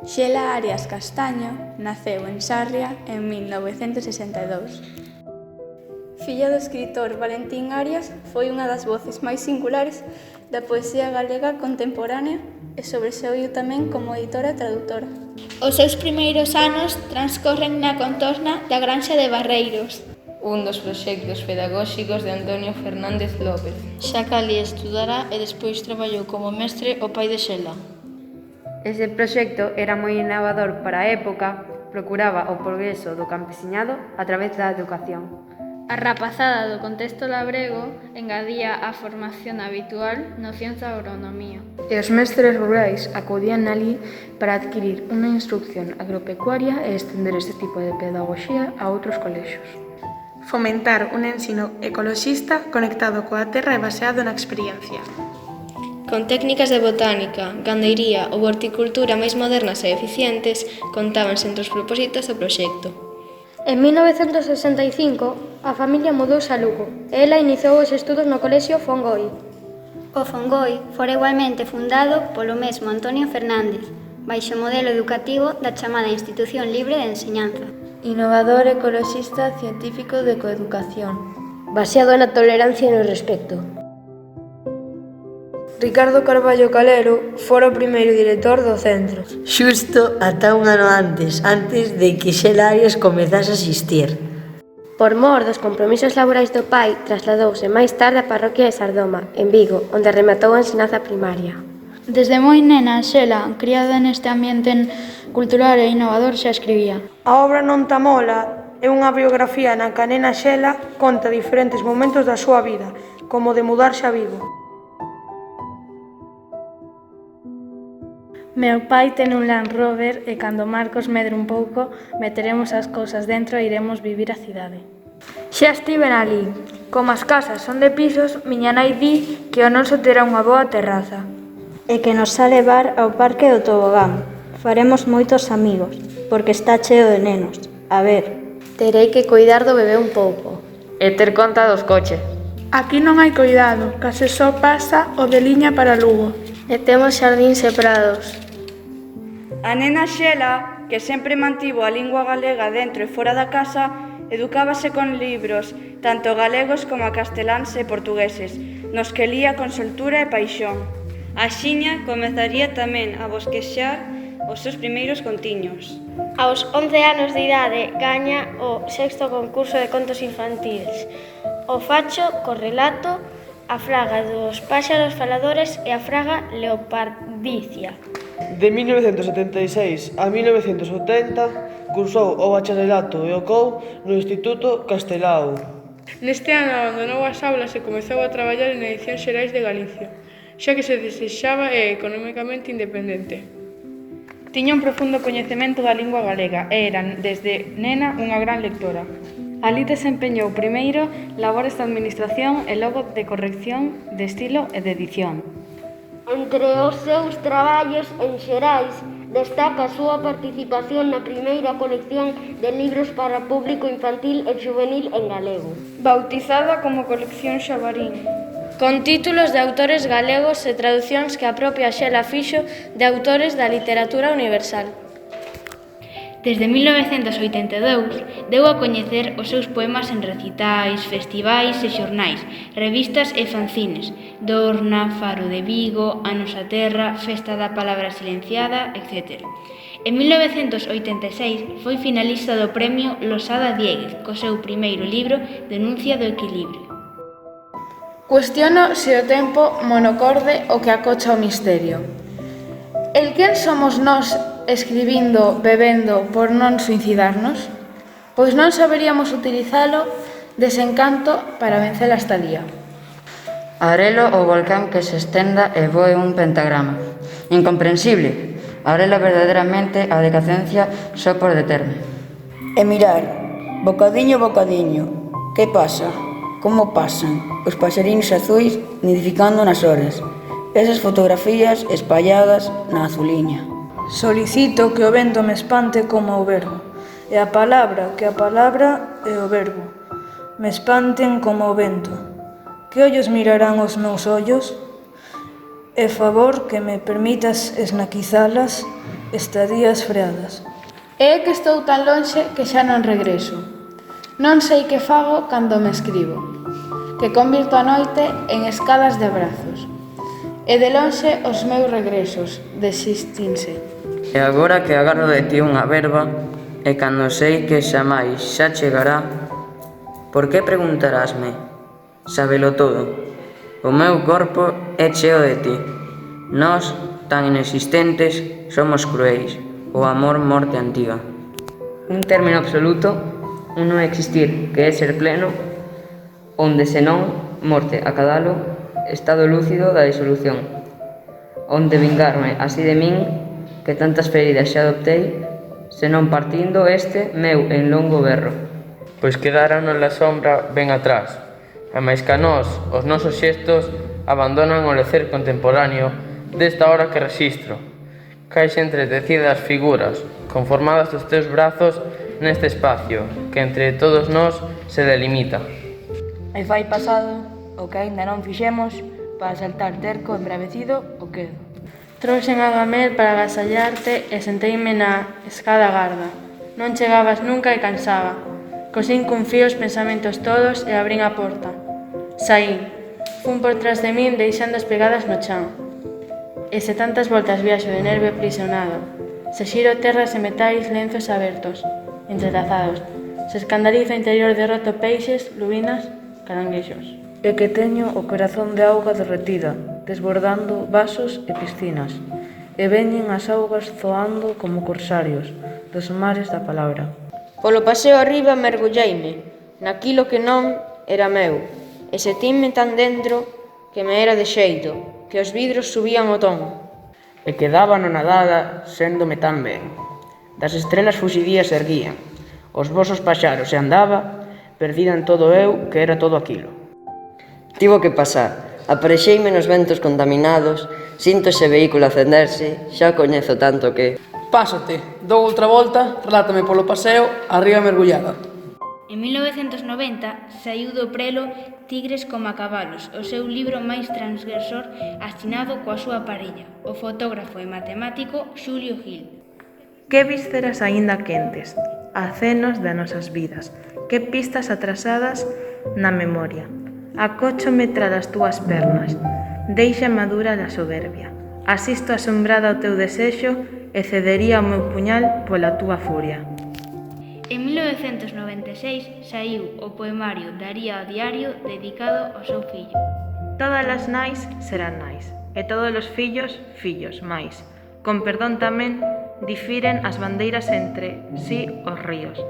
Xela Arias Castaño naceu en Sarria en 1962. Filla do escritor Valentín Arias, foi unha das voces máis singulares da poesía galega contemporánea e sobresaiu tamén como editora e traductora. Os seus primeiros anos transcorren na contorna da Granxa de Barreiros, un dos proxectos pedagóxicos de Antonio Fernández López. Xa que alí estudara e despois traballou como mestre o pai de Xela. Ese proxecto era moi innovador para a época, procuraba o progreso do campesiñado a través da educación. A rapazada do contexto labrego engadía á formación habitual nocións da agronomía. E os mestres rurais acudían alí para adquirir unha instrucción agropecuaria e estender este tipo de pedagogía a outros colexios. Fomentar un ensino ecoloxista conectado coa terra e baseado na experiencia. Con técnicas de botánica, gandeiría ou horticultura máis modernas e eficientes, contábanse entre os propósitos do proxecto. En 1965, a familia mudouse a Lugo e ela iniciou os estudos no colexio Fongoi. O Fongoi fora igualmente fundado polo mesmo Antonio Fernández, baixo o modelo educativo da chamada Institución Libre de Enseñanza. Innovador, ecoloxista, científico de coeducación. Baseado na tolerancia e no respecto. Ricardo Carballo Calero fora o primeiro director do centro. Xusto ata un ano antes de que Xela Arias comezase a existir. Por mor dos compromisos laborais do pai, trasladouse máis tarde á parroquia de Sardoma, en Vigo, onde rematou a ensinanza primaria. Desde moi nena, Xela, criada neste ambiente cultural e innovador, xa escribía. A obra Non ta mola é unha biografía na que a nena Xela conta diferentes momentos da súa vida, como de mudarse a Vigo. Meu pai ten un Land Rover e cando Marcos medre un pouco, meteremos as cousas dentro e iremos vivir á cidade. Xa estiven ali. Como as casas son de pisos, miña nai di que o noso terá unha boa terraza. E que nos a levar ao parque do tobogán. Faremos moitos amigos, porque está cheo de nenos. A ver. Terei que coidar do bebé un pouco. E ter conta dos coches. Aquí non hai coidado, case só pasa o de liña para Lugo. E temos xardíns e prados. A nena Xela, que sempre mantivo a lingua galega dentro e fora da casa, educábase con libros, tanto galegos como casteláns e portugueses, nos que lía con soltura e paixón. Axiña comezaría tamén a bosquexar os seus primeiros contiños. Aos 11 anos de idade gaña o 6º concurso de contos infantiles, o Facho co relato A fraga dos páxaros faladores e a fraga leopardicia. De 1976 a 1980 cursou o bacharelato e o COU no Instituto Castelao. Neste ano abandonou as aulas e comezou a traballar en Edicións Xerais de Galicia, xa que se desexaba e economicamente independente. Tiña un profundo coñecemento da lingua galega e era, desde nena, unha gran lectora. Alí desempeñou primeiro labores de administración e logo de corrección de estilo e de edición. Entre os seus traballos en Xerais destaca a súa participación na primeira colección de libros para público infantil e juvenil en galego, bautizada como Colección Xabarín, con títulos de autores galegos e traducións que a propia Xela fixo de autores da literatura universal. Desde 1982 deu a coñecer os seus poemas en recitais, festivais e xornais, revistas e fanzines, Dorna, Faro de Vigo, A Nosa Terra, Festa da Palabra Silenciada, etc. En 1986 foi finalista do premio Losada Diéguez, co seu primeiro libro Denuncia do Equilibrio. Cuestiono se o tempo monocorde o que acocha o misterio. El quen somos nós escribindo, bebendo, por non suicidarnos? Pois non saberíamos utilizalo desencanto para vencer a estalía. Arelo o volcán que se estenda e voe un pentagrama. Incomprensible. Arelo verdadeiramente a decadencia só por determe. E mirar, bocadiño, bocadiño. Que pasa? Como pasan os paxarinos azuis nidificando nas horas? Esas fotografías espalladas na azuliña. Solicito que o vento me espante como o verbo, e a palabra que a palabra e o verbo me espanten como o vento. Que ollos mirarán os meus ollos? E favor que me permitas esnaquizalas Estadías freadas. É que estou tan lonxe que xa non regreso. Non sei que fago cando me escribo, que convirto a noite en escalas de abrazos. E de lonxe os meus regresos desistinse. E agora que agardo de ti unha verba, e cando sei que xamais xa chegará, por que preguntarásme? Sábelo todo. O meu corpo é cheo de ti. Nós, tan inexistentes, somos cruéis. O amor morte antiga. Un término absoluto, un non existir, que é ser pleno, onde senón, morte a cadalo, estado lúcido da disolución. Onde vingarme así de min, que tantas feridas xa adoptei, senón partindo este meu en longo berro. Pois quedáronos na sombra ben atrás, e máis que a nós, os nosos xestos abandonan o lecer contemporáneo desta hora que rexistro. Caes entretecidas figuras, conformadas dos teus brazos neste espacio, que entre todos nós se delimita. E fai pasado o que aínda non fixemos para saltar terco embravecido o quedo. Trouxen a Gamel para agasallarte e senteime na escada garda. Non chegabas nunca e cansaba. Cosín cun fío os pensamentos todos e abrín a porta. Saín. Fun por trás de min deixando as pegadas no chan. E se tantas voltas viaxo de nervio aprisionado, se xiro terras e metais lenzos abertos, entrelazados, se escandalizo o interior de roto peixes, lubinas, caranguexos. E que teño o corazón de auga derretida, desbordando vasos e piscinas, e veñen as augas zoando como corsarios dos mares da palabra. Polo paseo arriba mergulleime, naquilo que non era meu, e sentinme tan dentro que me era de xeito, que os vidros subían o ton. E quedaba no nadada séndome tan ben. Das estrelas fuxidías erguían, os vosos paxaros e andaba, perdida en todo eu que era todo aquilo. Tivo que pasar, aparexeime nos ventos contaminados, sinto ese vehículo acenderse, xa coñezo tanto que... Pásate, dou outra volta, relátame polo paseo, arriba mergullada. En 1990 saiu do prelo Tigres coma cabalos, o seu libro máis transgresor asinado coa súa parella, o fotógrafo e matemático Xulio Gil. Que vísceras aínda quentes, acenos das nosas vidas, que pistas atrasadas na memoria. Acóchome tras as túas pernas, deixa madura da soberbia. Asisto asombrada ao teu desexo e cedería o meu puñal pola túa furia. En 1996 saiu o poemario Daría o diario dedicado ao seu fillo. Todas as nais serán nais, e todos os fillos, fillos máis. Con perdón tamén, difiren as bandeiras entre sí os ríos.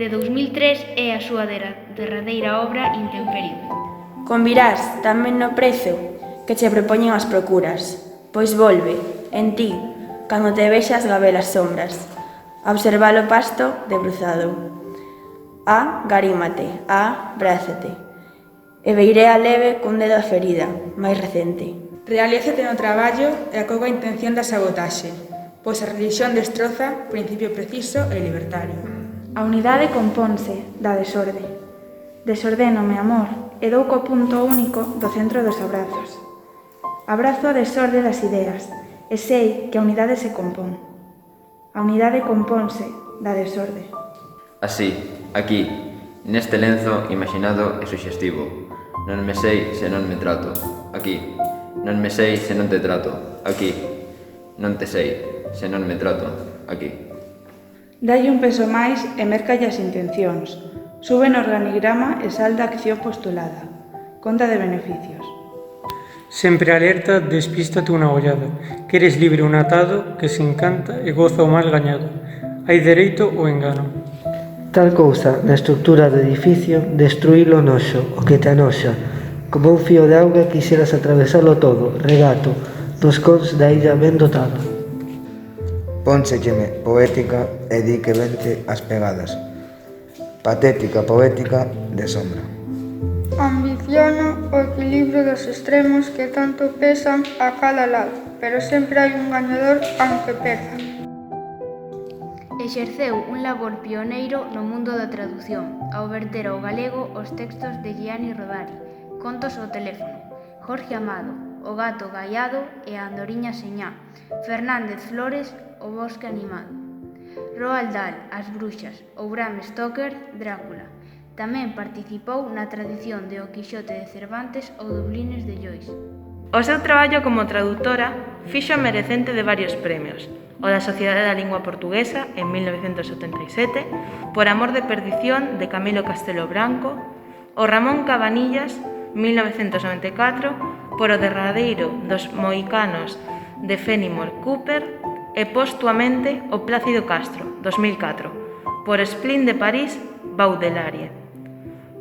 De 2003 é a súa derradeira obra Intemperio. Convirás tamén no prezo que che propoñen as procuras, pois volve, en ti, cando te vexas gabelas sombras, a observar o pasto debruzado. Garímate, brázate, e veiré a leve cun dedo a ferida, máis recente. Realízate no traballo e acoga a intención da sabotaxe, pois a religión destroza principio preciso e libertario. A unidade componse da desorde. Desordénome, amor, e dou co punto único do centro dos abrazos. Abrazo a desorde das ideas, e sei que a unidade se compón. A unidade compónse da desorde. Así, aquí, neste lenzo imaginado e suxestivo. Non me sei se non me trato. Aquí. Non me sei se non te trato. Aquí. Non te sei se non me trato. Aquí. Dalle un peso máis e mercalle as intencións. Sube no organigrama e salda a acción postulada. Conta de beneficios. Sempre alerta, despístate unha ollada, que eres libre un atado que se encanta e goza o mal gañado. Hai dereito ou engano. Tal cousa, na estructura do edificio, destruílo noxo, o que te anoxa. Como un fío de auga quixeras atravesalo todo, regato, nos cons da illa ben dotada. Pónselleme poética e di que vente as pegadas. Patética, poética, de sombra. Ambiciono o equilibrio dos extremos que tanto pesan a cada lado, pero sempre hai un gañador aunque perda. Exerceu un labor pioneiro no mundo da tradución, ao verter ao galego os textos de Gianni Rodari, Contos ao teléfono, Jorge Amado, O gato gaiado e a andoriña señá, Fernández Flores, O bosque animado. Roald Dahl, As bruxas, ou Bram Stoker, Drácula. Tamén participou na tradición de O Quixote de Cervantes ou Dublines de Joyce. O seu traballo como traductora fixo merecente de varios premios. O da Sociedade da Lingua Portuguesa, en 1977, Por amor de perdición, de Camilo Castelo Branco, o Ramón Cabanillas, 1994, por O derradeiro dos moicanos, de Fenimore Cooper, e postuamente O Plácido Castro, 2004, por Splin de París, Baudelaire.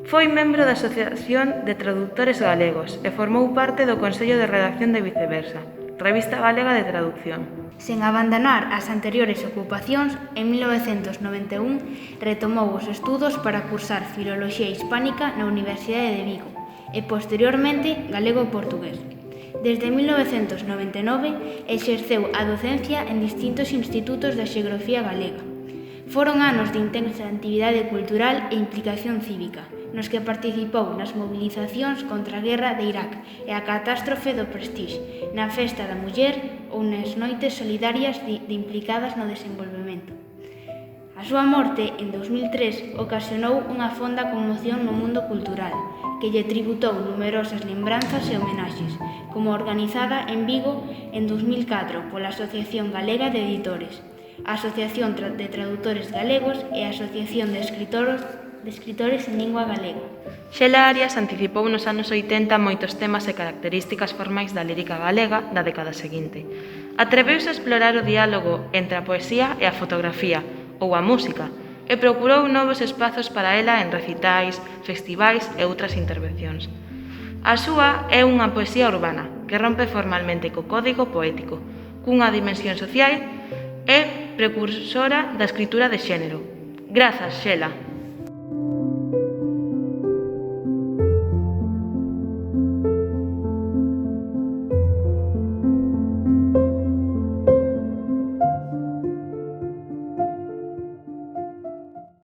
Foi membro da Asociación de Traductores Galegos e formou parte do Consello de Redacción de Viceversa, Revista Galega de Traducción. Sen abandonar as anteriores ocupacións, en 1991 retomou os estudos para cursar Filoloxía Hispánica na Universidade de Vigo e, posteriormente, Galego-Portugués. Desde 1999 exerceu a docencia en distintos institutos da xeografía galega. Foron anos de intensa actividade cultural e implicación cívica, nos que participou nas mobilizacións contra a guerra de Irak e a catástrofe do Prestige, na Festa da Muller ou nas noites solidarias de implicadas no desenvolvemento. A súa morte, en 2003, ocasionou unha fonda conmoción no mundo cultural, que lle tributou numerosas lembranzas e homenaxes, como organizada en Vigo en 2004 pola Asociación Galega de Editores, a Asociación de Tradutores Galegos e a Asociación de Escritores en Lingua Galega. Xela Arias anticipou nos anos 80 moitos temas e características formais da lírica galega da década seguinte. Atreveuse a explorar o diálogo entre a poesía e a fotografía, ou a música, e procurou novos espazos para ela en recitais, festivais e outras intervencións. A súa é unha poesía urbana, que rompe formalmente co código poético, cunha dimensión social e precursora da escritura de xénero. Grazas, Xela.